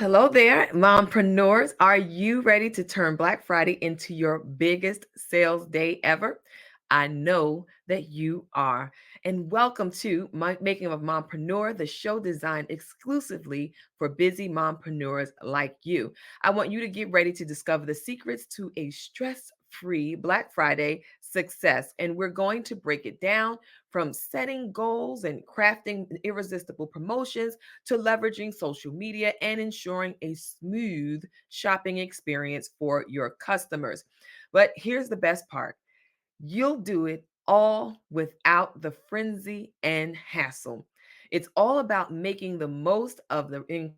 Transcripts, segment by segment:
Hello there, mompreneurs. Are you ready to turn Black Friday into your biggest sales day ever? I know that you are. And welcome to my Making of a Mompreneur, the show designed exclusively for busy mompreneurs like you. I want you to get ready to discover the secrets to a stress-free Black Friday success. And we're going to break it down from setting goals and crafting irresistible promotions to leveraging social media and ensuring a smooth shopping experience for your customers. But here's the best part: you'll do it all without the frenzy and hassle. It's all about making the most of the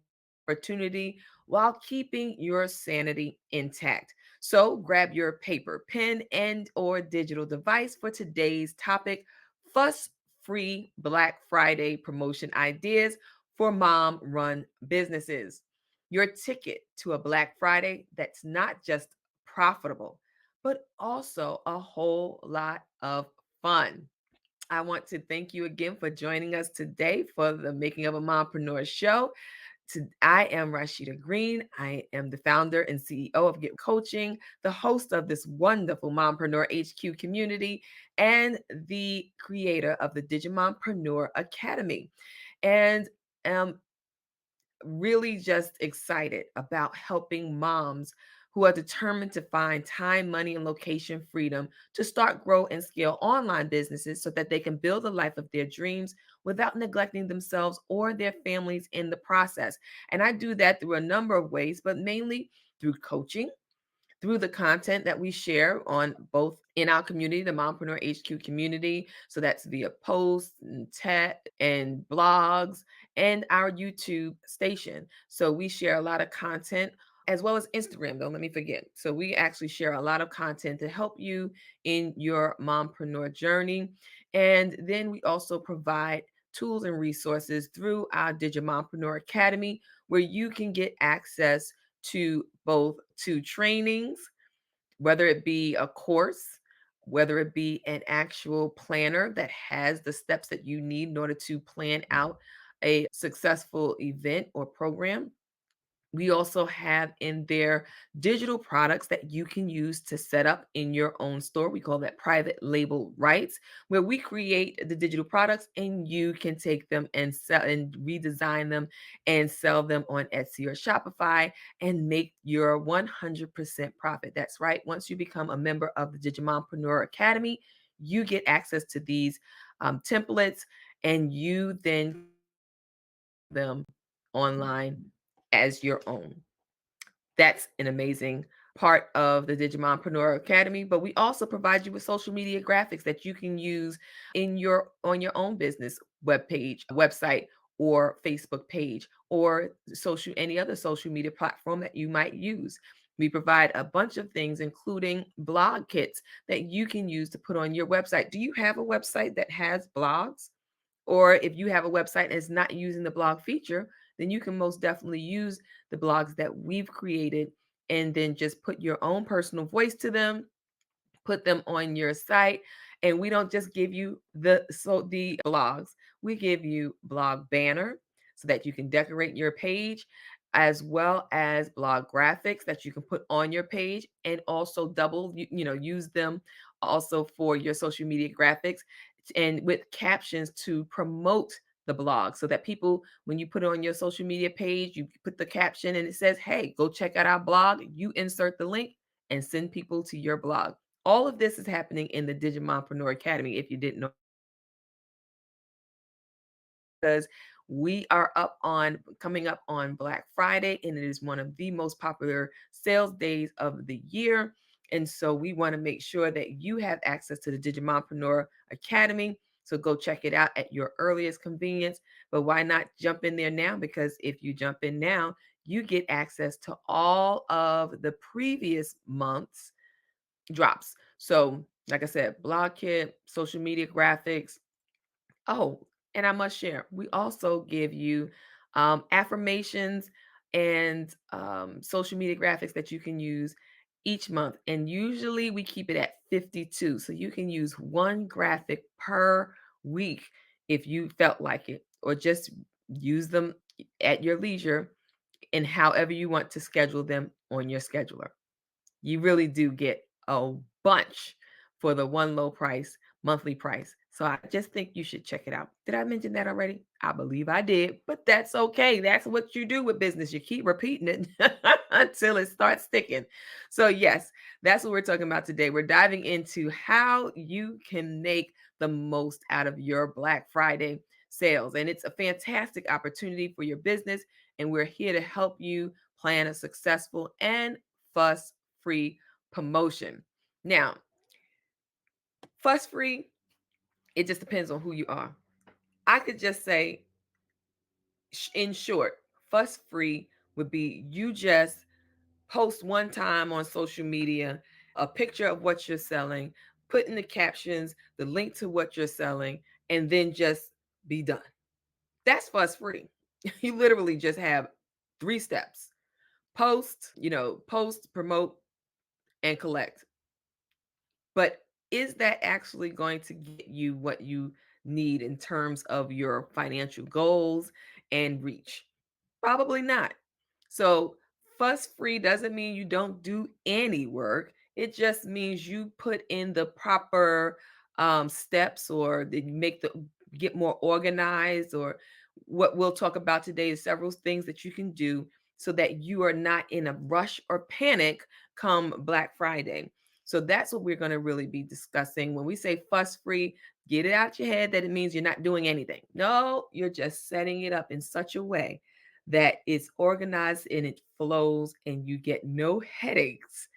opportunity while keeping your sanity intact. So grab your paper, pen, and or digital device for today's topic: fuss free Black Friday promotion ideas for mom run businesses. Your ticket to a Black Friday that's not just profitable, but also a whole lot of fun. I want to thank you again for joining us today for the Making of a Mompreneur show. I am Rashida Green. I am the founder and CEO of Get Coaching, the host of this wonderful Mompreneur HQ community, and the creator of the Digimompreneur Academy. And am really just excited about helping moms who are determined to find time, money, and location freedom to start, grow, and scale online businesses so that they can build the life of their dreams without neglecting themselves or their families in the process. And I do that through a number of ways, but mainly through coaching, through the content that we share on both in our community, the Mompreneur HQ community. So that's via posts and text and blogs and our YouTube station. So we share a lot of content as well as Instagram. Don't let me forget. So we actually share a lot of content to help you in your mompreneur journey. And then we also provide tools and resources through our Digimompreneur Academy, where you can get access to both to trainings, whether it be a course, whether it be an actual planner that has the steps that you need in order to plan out a successful event or program. We also have in there digital products that you can use to set up in your own store. We call that private label rights, where we create the digital products and you can take them and sell and redesign them and sell them on Etsy or Shopify and make your 100% profit. That's right. Once you become a member of the Digimompreneur Academy, you get access to these templates, and you then them online as your own. That's an amazing part of the Digimompreneur Academy. But we also provide you with social media graphics that you can use in your on your own business website, or Facebook page, or social any other social media platform that you might use. We provide a bunch of things, including blog kits that you can use to put on your website. Do you have a website that has blogs? Or if you have a website and it's not using the blog feature, then you can most definitely use the blogs that we've created and then just put your own personal voice to them, put them on your site. And we don't just give you the blogs, we give you blog banner so that you can decorate your page, as well as blog graphics that you can put on your page, and also use them also for your social media graphics, and with captions to promote the blog, so that people, when you put it on your social media page, you put the caption and it says, hey, go check out our blog. You insert the link and send people to your blog. All of this is happening in the Digimompreneur Academy, if you didn't know, because we are coming up on Black Friday, and it is one of the most popular sales days of the year. And so we want to make sure that you have access to the Digimompreneur Academy. So go check it out at your earliest convenience. But why not jump in there now? Because if you jump in now, you get access to all of the previous months drops. So, like I said, blog kit, social media graphics. Oh, and I must share, we also give you affirmations and social media graphics that you can use each month. And usually we keep it at 52. So you can use one graphic per week if you felt like it, or just use them at your leisure and however you want to schedule them on your scheduler. You really do get a bunch for the one low price, monthly price. So I just think you should check it out. Did I mention that already? I believe I did, but that's okay. That's what you do with business. You keep repeating it until it starts sticking. So, yes, that's what we're talking about today. We're diving into how you can make the most out of your Black Friday sales. And it's a fantastic opportunity for your business. And we're here to help you plan a successful and fuss free promotion. Now, fuss free, it just depends on who you are. I could just say, in short, fuss free would be you just post one time on social media a picture of what you're selling, put in the captions the link to what you're selling, and then just be done. That's fuss free. You literally just have 3 steps: post, post, promote, and collect. But is that actually going to get you what you need in terms of your financial goals and reach? Probably not. So, fuss free doesn't mean you don't do any work. It just means you put in the proper steps, or that you make the get more organized. Or what we'll talk about today is several things that you can do so that you are not in a rush or panic come Black Friday. So that's what we're going to really be discussing. When we say fuss free, get it out your head that it means you're not doing anything. No, you're just setting it up in such a way that it's organized and it flows, and you get no headaches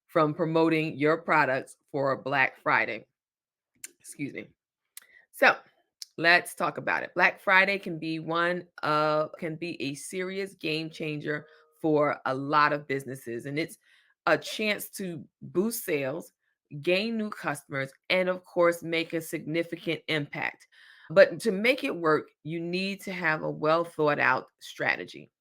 from promoting your products for Black Friday. Excuse me. So, let's talk about it. Black Friday can be a serious game changer for a lot of businesses, and it's a chance to boost sales, gain new customers, and of course make a significant impact. But to make it work, you need to have a well thought out strategy.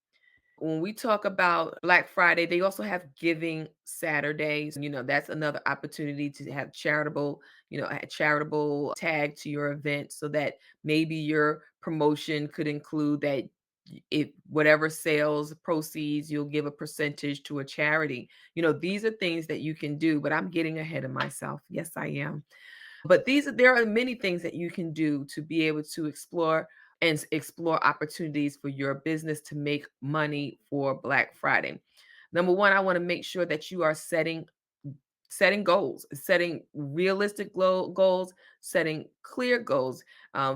When we talk about Black Friday, they also have Giving Saturdays. That's another opportunity to have a charitable tag to your event, so that maybe your promotion could include that if whatever sales proceeds, you'll give a percentage to a charity. These are things that you can do, but I'm getting ahead of myself. Yes, I am. But there are many things that you can do to be able to explore opportunities for your business to make money for Black Friday. Number one, I want to make sure that you are setting goals, setting realistic goals, setting clear goals.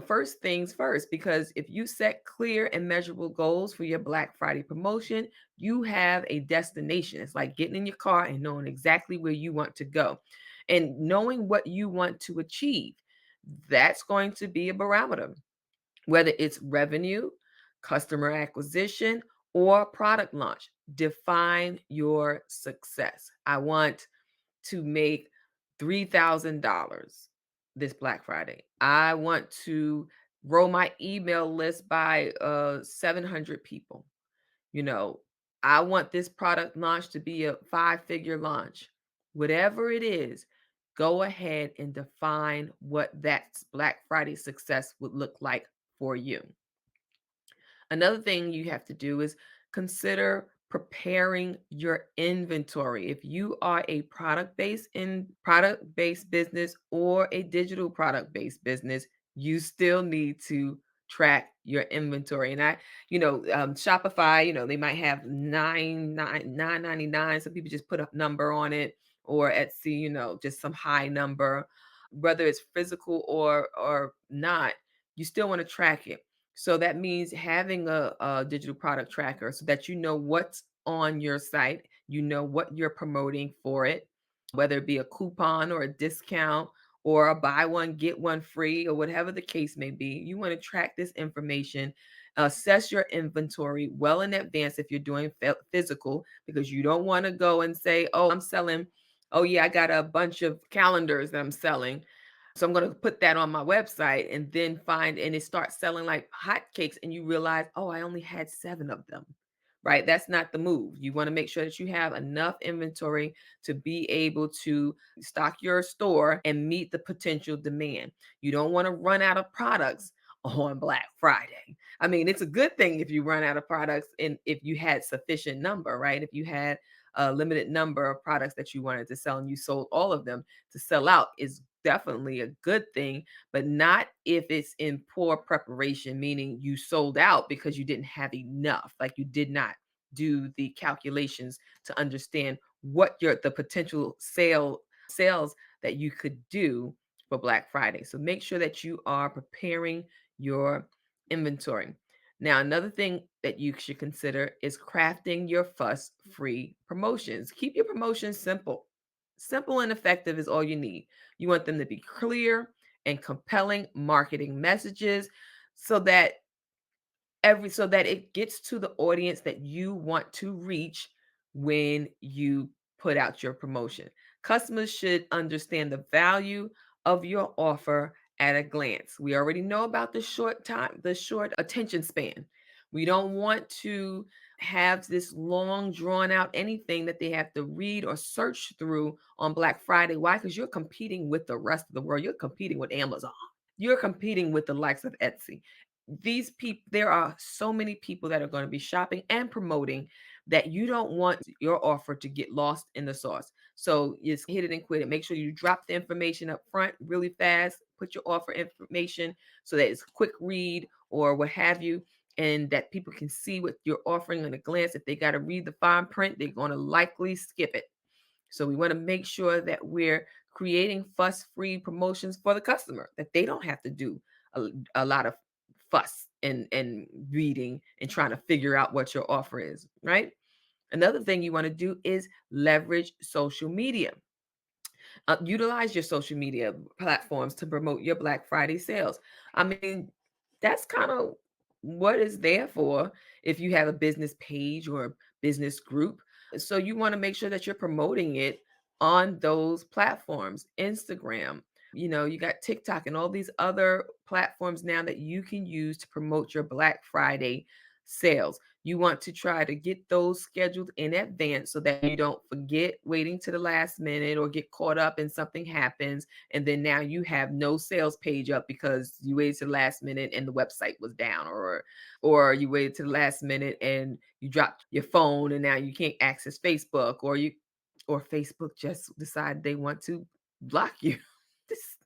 First things first, because if you set clear and measurable goals for your Black Friday promotion, you have a destination. It's like getting in your car and knowing exactly where you want to go and knowing what you want to achieve. That's going to be a barometer, whether it's revenue, customer acquisition, or product launch. Define your success. I want to make $3,000 this Black Friday. I want to grow my email list by 700 people. You know, I want this product launch to be a 5-figure launch. Whatever it is, go ahead and define what that Black Friday success would look like for you. Another thing you have to do is consider preparing your inventory. If you are a product-based business or a digital product-based business, you still need to track your inventory. And Shopify, they might have 999. Some people just put a number on it, or Etsy, just some high number. Whether it's physical or not, you still want to track it. So that means having a digital product tracker so that you know what's on your site, you know what you're promoting for it, whether it be a coupon or a discount or a buy one, get one free, or whatever the case may be. You want to track this information, assess your inventory well in advance if you're doing physical, because you don't want to go and say, oh, I'm selling, oh yeah, I got a bunch of calendars that I'm selling, so I'm going to put that on my website, and then and it starts selling like hotcakes, and you realize, oh, I only had 7 of them, right? That's not the move. You want to make sure that you have enough inventory to be able to stock your store and meet the potential demand. You don't want to run out of products on Black Friday. I mean, it's a good thing if you run out of products and if you had sufficient number, right? If you had a limited number of products that you wanted to sell and you sold all of them, to sell out is definitely a good thing, but not if it's in poor preparation, meaning you sold out because you didn't have enough, like you did not do the calculations to understand what the potential sales that you could do for Black Friday. So make sure that you are preparing your inventory. Now, another thing that you should consider is crafting your fuss free promotions. Keep your promotions simple. Simple and effective is all you need. You want them to be clear and compelling marketing messages so that it gets to the audience that you want to reach when you put out your promotion. Customers should understand the value of your offer at a glance. We already know about the short attention span. We don't want to have this long drawn out anything that they have to read or search through on Black Friday. Why? Because you're competing with the rest of the world. You're competing with Amazon. You're competing with the likes of Etsy. These people, there are so many people that are going to be shopping and promoting that you don't want your offer to get lost in the sauce. So just hit it and quit it. Make sure you drop the information up front really fast. Put your offer information so that it's quick read or what have you, and that people can see what you're offering at a glance. If they got to read the fine print, they're going to likely skip it. So we want to make sure that we're creating fuss-free promotions for the customer, that they don't have to do a lot of fuss and reading and trying to figure out what your offer is, right? Another thing you want to do is leverage social media. Utilize your social media platforms to promote your Black Friday sales. I mean, that's kind of what it's there for if you have a business page or a business group. So you want to make sure that you're promoting it on those platforms. Instagram, you got TikTok and all these other platforms now that you can use to promote your Black Friday sales. You want to try to get those scheduled in advance so that you don't forget waiting to the last minute or get caught up and something happens. And then now you have no sales page up because you waited to the last minute and the website was down, or you waited to the last minute and you dropped your phone and now you can't access Facebook, or Facebook just decided they want to block you.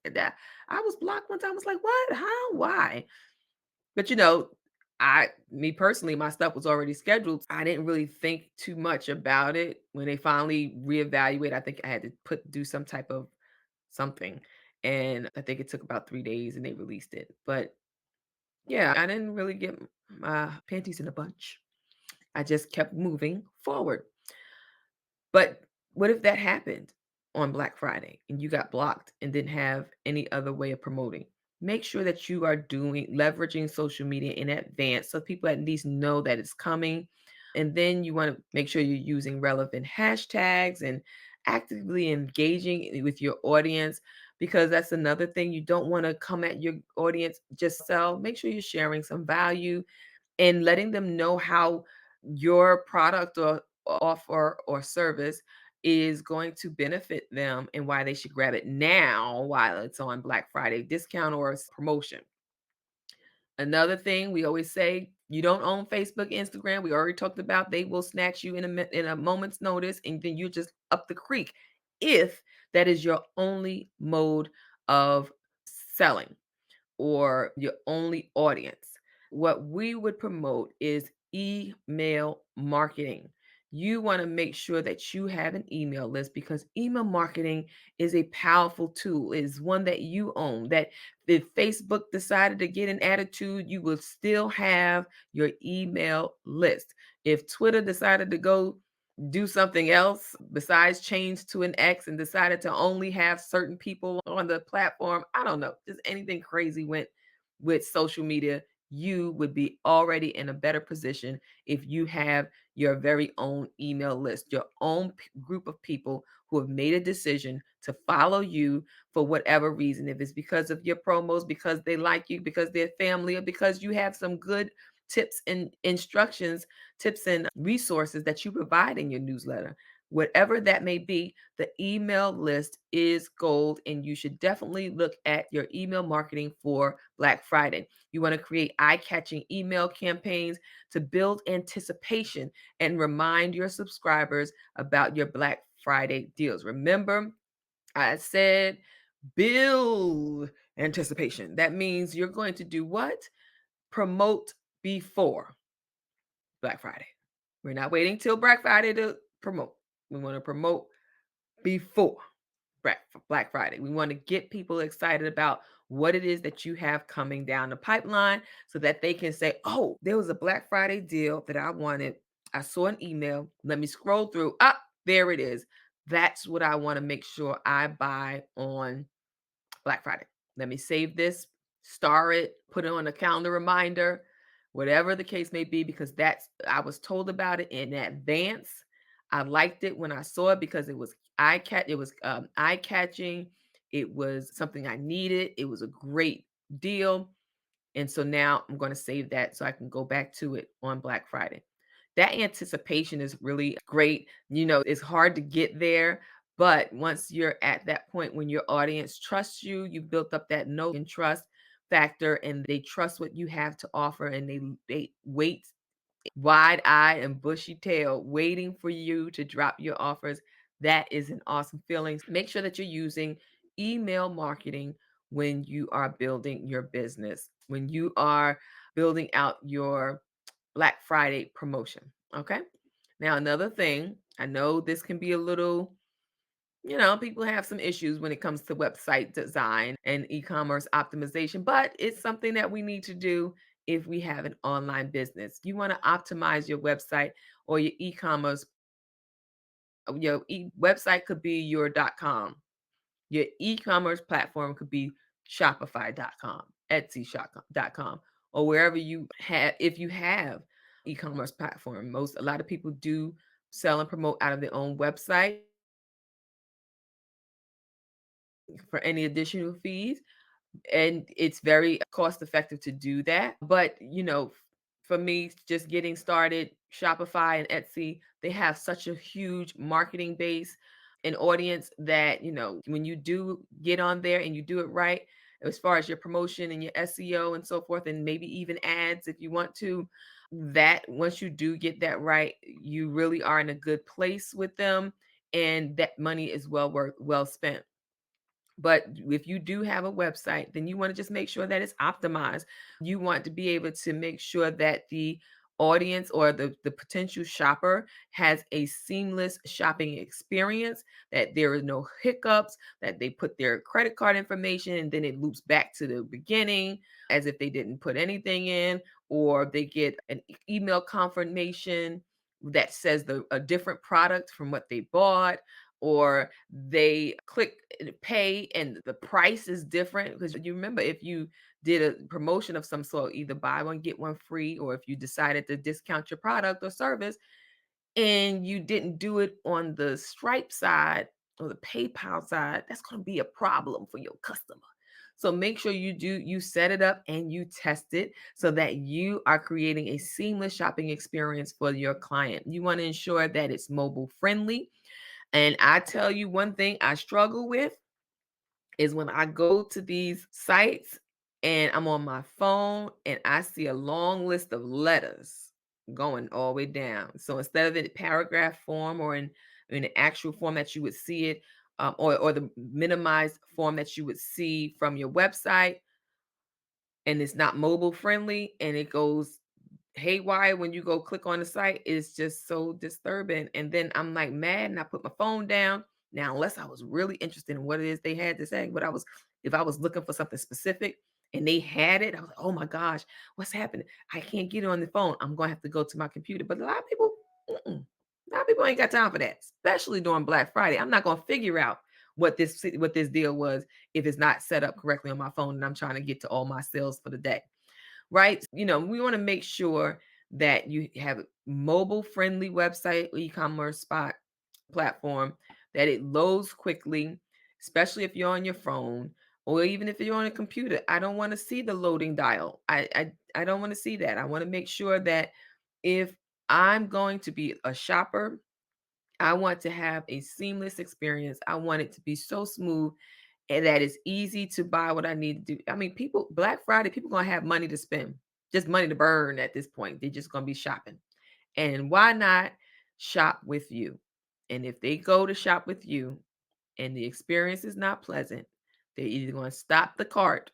That I was blocked one time. I was like, what? How? Why? But me personally, my stuff was already scheduled. I didn't really think too much about it. When they finally reevaluate, I think I had to do some type of something. And I think it took about 3 days and they released it. But yeah, I didn't really get my panties in a bunch. I just kept moving forward. But what if that happened on Black Friday and you got blocked and didn't have any other way of promoting? Make sure that you are leveraging social media in advance so people at least know that it's coming. And then you want to make sure you're using relevant hashtags and actively engaging with your audience, because that's another thing. You don't want to come at your audience just sell. Make sure you're sharing some value and letting them know how your product or offer or service is going to benefit them and why they should grab it now while it's on Black Friday discount or promotion. Another thing we always say, you don't own Facebook, Instagram. We already talked about they will snatch you in a moment's notice, and then you just up the creek if that is your only mode of selling or your only audience. What we would promote is email marketing. You want to make sure that you have an email list, because email marketing is a powerful tool. It is one that you own. That if Facebook decided to get an attitude, you will still have your email list. If Twitter decided to go do something else besides change to an X and decided to only have certain people on the platform, I don't know, just anything crazy went with social media, you would be already in a better position if you have your very own email list, your own group of people who have made a decision to follow you for whatever reason. If it's because of your promos, because they like you, because they're family, or because you have some good tips and instructions, tips and resources that you provide in your newsletter. whatever that may be, the email list is gold, and you should definitely look at your email marketing for Black Friday. You want to create eye catching email campaigns to build anticipation and remind your subscribers about your Black Friday deals. Remember, I said build anticipation. That means you're going to do what? Promote before Black Friday. We're not waiting till Black Friday to promote. We want to promote before Black Friday. We want to get people excited about what it is that you have coming down the pipeline so that they can say, oh, there was a Black Friday deal that I wanted. I saw an email. Let me scroll through. Ah, there it is. That's what I want to make sure I buy on Black Friday. Let me save this, star it, put it on a calendar reminder, whatever the case may be, because I was told about it in advance. I liked it when I saw it because eye catching. It was something I needed. It was a great deal. And so now I'm going to save that so I can go back to it on Black Friday. That anticipation is really great. It's hard to get there, but once you're at that point when your audience trusts you, you've built up that know and trust factor, and they trust what you have to offer, and they wait wide eye and bushy tail waiting for you to drop your offers. That is an awesome feeling. Make sure that you're using email marketing when you are building your business, when you are building out your Black Friday promotion. Okay. Now, another thing, I know this can be a little, people have some issues when it comes to website design and e commerce optimization, but it's something that we need to do if we have an online business. You want to optimize your website or your e commerce. Your website could be your .com. Your e commerce platform could be Shopify.com, Etsy.com, or wherever you have, if you have e-commerce platform. A lot of people do sell and promote out of their own website for any additional fees. And it's very cost effective to do that. But, for me, just getting started, Shopify and Etsy, they have such a huge marketing base and audience that, when you do get on there and you do it right, as far as your promotion and your SEO and so forth, and maybe even ads if you want to, that once you do get that right, you really are in a good place with them. And that money is well spent. But if you do have a website, then you want to just make sure that it's optimized. You want to be able to make sure that the audience or the potential shopper has a seamless shopping experience, that there is no hiccups, that they put their credit card information and then it loops back to the beginning as if they didn't put anything in, or they get an email confirmation that says a different product from what they bought, or they click pay and the price is different. Because you remember, if you did a promotion of some sort, either buy one get one free, or if you decided to discount your product or service and you didn't do it on the Stripe side or the PayPal side, that's going to be a problem for your customer. So make sure you set it up and you test it so that you are creating a seamless shopping experience for your client. You want to ensure that it's mobile friendly. And I tell you, one thing I struggle with is when I go to these sites and I'm on my phone and I see a long list of letters going all the way down. So instead of in paragraph form or in the actual form that you would see it, or the minimized form that you would see from your website, and it's not mobile friendly and it goes haywire when you go click on the site, is just so disturbing. And then I'm like mad and I put my phone down. Now, unless I was really interested in what it is they had to say, but if I was looking for something specific and they had it, I was like, oh my gosh, what's happening? I can't get it on the phone. I'm going to have to go to my computer. But a lot of people ain't got time for that, especially during Black Friday. I'm not going to figure out what this deal was if it's not set up correctly on my phone and I'm trying to get to all my sales for the day. Right? We want to make sure that you have a mobile friendly website, e-commerce spot platform, that it loads quickly, especially if you're on your phone or even if you're on a computer. I don't want to see the loading dial. I don't want to see that. I want to make sure that if I'm going to be a shopper I want to have a seamless experience. I want it to be so smooth and that it's easy to buy what I need to do. I mean, people, Black Friday, people gonna have money to spend, just money to burn at this point. They're just gonna be shopping. And why not shop with you? And if they go to shop with you and the experience is not pleasant, they're either going to stop the cart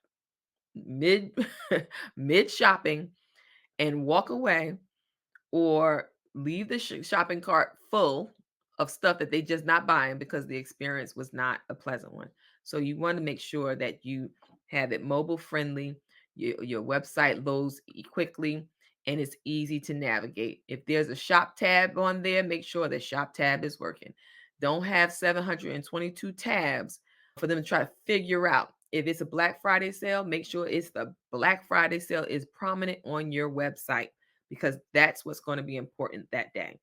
mid mid shopping and walk away, or leave the shopping cart full of stuff that they just not buying because the experience was not a pleasant one. So you want to make sure that you have it mobile friendly, your website loads quickly, and it's easy to navigate. If there's a shop tab on there, make sure the shop tab is working. Don't have 722 tabs for them to try to figure out. If it's a Black Friday sale, make sure it's the Black Friday sale is prominent on your website, because that's what's going to be important that day.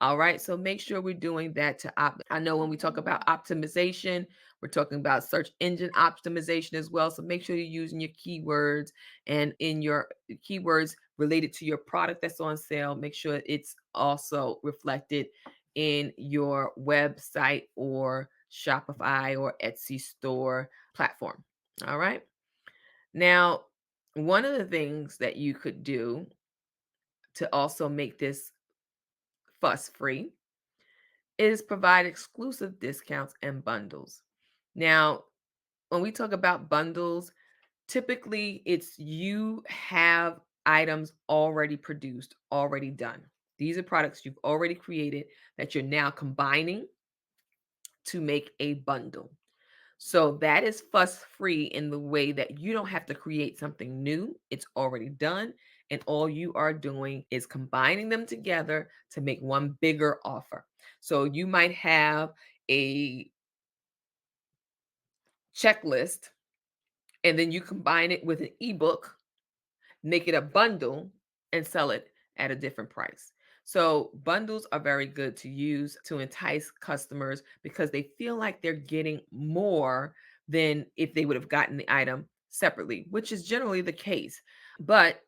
All right. So make sure we're doing that to I know when we talk about optimization, we're talking about search engine optimization as well. So make sure you're using your keywords, and in your keywords related to your product that's on sale, make sure it's also reflected in your website or Shopify or Etsy store platform. All right. Now, one of the things that you could do to also make this fuss free is provide exclusive discounts and bundles. Now, when we talk about bundles, typically it's you have items already produced, already done. These are products you've already created that you're now combining to make a bundle. So that is fuss free in the way that you don't have to create something new. It's already done. And all you are doing is combining them together to make one bigger offer. So you might have a checklist, and then you combine it with an ebook, make it a bundle, and sell it at a different price. So bundles are very good to use to entice customers because they feel like they're getting more than if they would have gotten the item separately, which is generally the case. But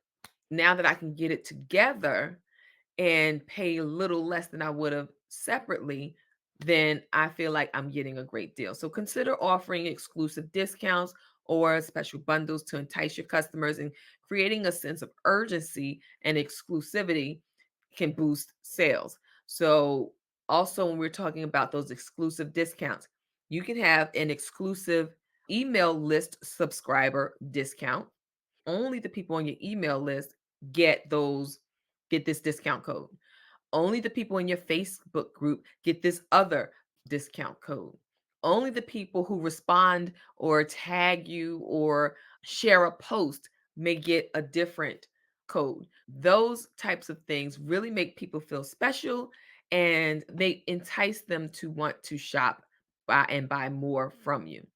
now that I can get it together and pay a little less than I would have separately, then I feel like I'm getting a great deal. So consider offering exclusive discounts or special bundles to entice your customers, and creating a sense of urgency and exclusivity can boost sales. So also when we're talking about those exclusive discounts, you can have an exclusive email list subscriber discount. Only the people on your email list get those get this discount code. Only the people in your Facebook group get this other discount code. Only the people who respond or tag you or share a post may get a different code. Those types of things really make people feel special, and they entice them to want to shop buy more from you.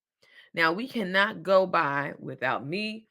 Now, we cannot go by without me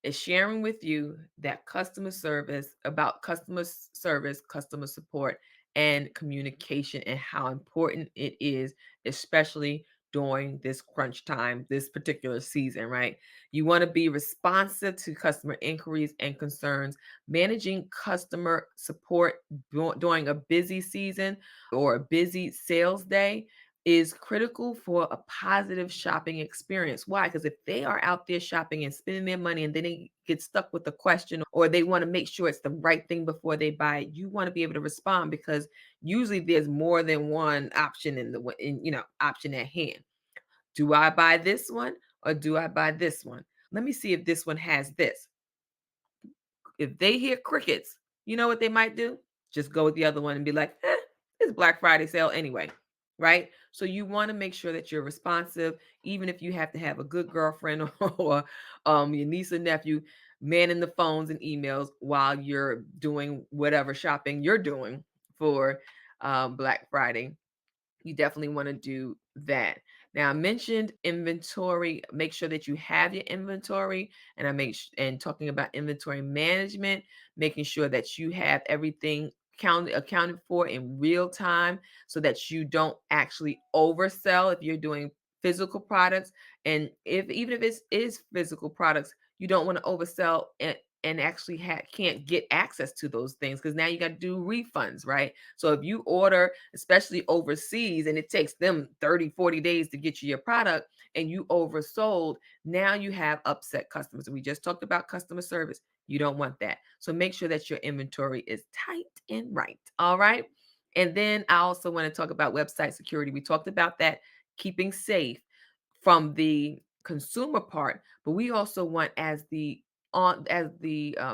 is sharing with you that customer service, customer support, and communication, and how important it is, especially during this crunch time, this particular season, right? You want to be responsive to customer inquiries and concerns. Managing customer support during a busy season or a busy sales day is critical for a positive shopping experience. Why? Because if they are out there shopping and spending their money and then they get stuck with a question, or they want to make sure it's the right thing before they buy it, you want to be able to respond, because usually there's more than one option option at hand. Do I buy this one or do I buy this one? Let me see if this one has this. If they hear crickets, you know what they might do? Just go with the other one and be like, it's Black Friday sale anyway, right? So you want to make sure that you're responsive, even if you have to have a good girlfriend or your niece or nephew manning the phones and emails while you're doing whatever shopping you're doing for Black Friday. You definitely want to do that. Now, I mentioned inventory. Make sure that you have your inventory, and and talking about inventory management, making sure that you have everything accounted for in real time, so that you don't actually oversell if you're doing physical products. And if even if it is physical products, you don't want to oversell and actually can't get access to those things because now you got to do refunds, right? So if you order, especially overseas, and it takes them 30, 40 days to get you your product and you oversold, now you have upset customers. We just talked about customer service. You don't want that. So make sure that your inventory is tight and right. All right. And then I also want to talk about website security. We talked about that, keeping safe from the consumer part, but we also want as the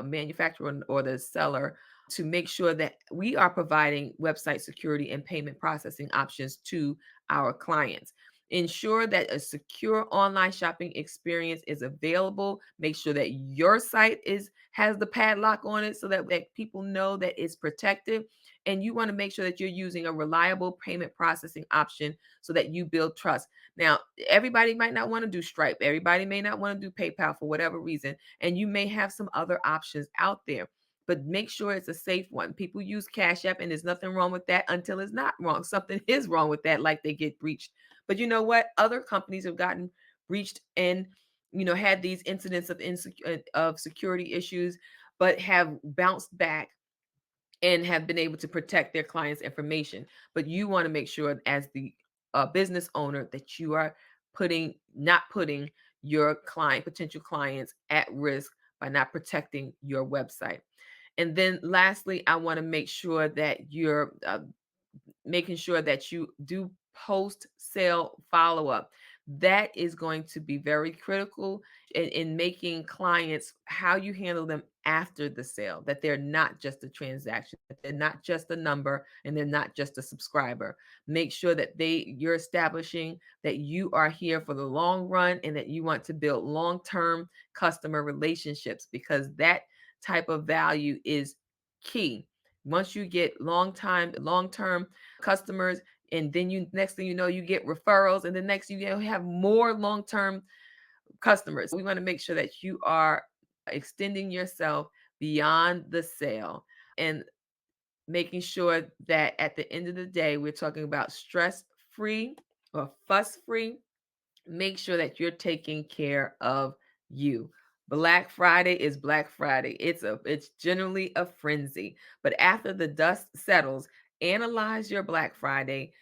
manufacturer or the seller to make sure that we are providing website security and payment processing options to our clients. Ensure that a secure online shopping experience is available. Make sure that your site has the padlock on it so that people know that it's protected. And you want to make sure that you're using a reliable payment processing option so that you build trust. Now, everybody might not want to do Stripe. Everybody may not want to do PayPal for whatever reason. And you may have some other options out there, but make sure it's a safe one. People use Cash App, and there's nothing wrong with that until it's not wrong. Something is wrong with that, like they get breached. But you know what? Other companies have gotten breached and had these incidents of security issues, but have bounced back and have been able to protect their clients' information. But you want to make sure, as the business owner, that you are not putting your potential clients at risk by not protecting your website. And then lastly, I want to make sure that you're making sure that you do post sale follow up. That is going to be very critical in making clients, how you handle them after the sale, that they're not just a transaction, that they're not just a number, and they're not just a subscriber. Make sure that you're establishing that you are here for the long run and that you want to build long-term customer relationships, because that type of value is key. Once you get long-term customers, and then next thing you know, you get referrals, and the next you have more long-term customers. We want to make sure that you are extending yourself beyond the sale and making sure that at the end of the day, we're talking about stress-free or fuss-free. Make sure that you're taking care of you. Black Friday is Black Friday. It's generally a frenzy. But after the dust settles, analyze your Black Friday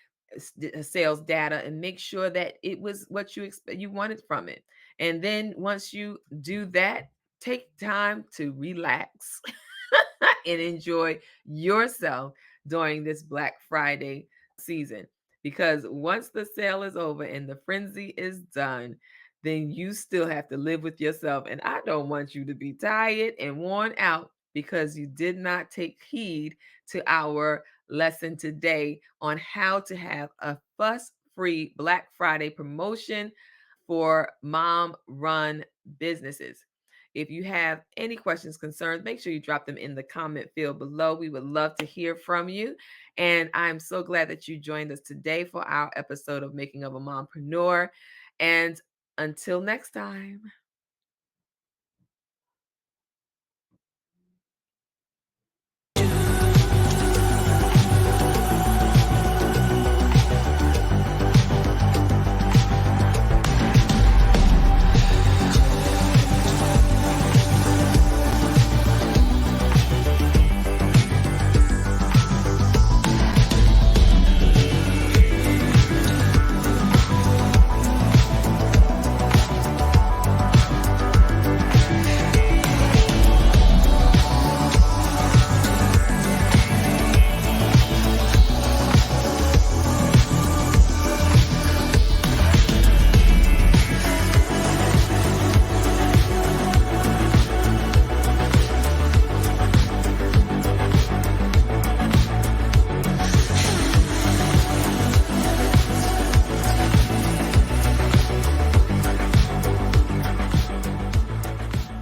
sales data and make sure that it was what you wanted from it. And then once you do that, take time to relax and enjoy yourself during this Black Friday season. Because once the sale is over and the frenzy is done, then you still have to live with yourself. And I don't want you to be tired and worn out because you did not take heed to our lesson today on how to have a fuss-free Black Friday promotion for mom-run businesses. If you have any questions, concerns, make sure you drop them in the comment field below. We would love to hear from you. And I'm so glad that you joined us today for our episode of Making of a Mompreneur. And until next time.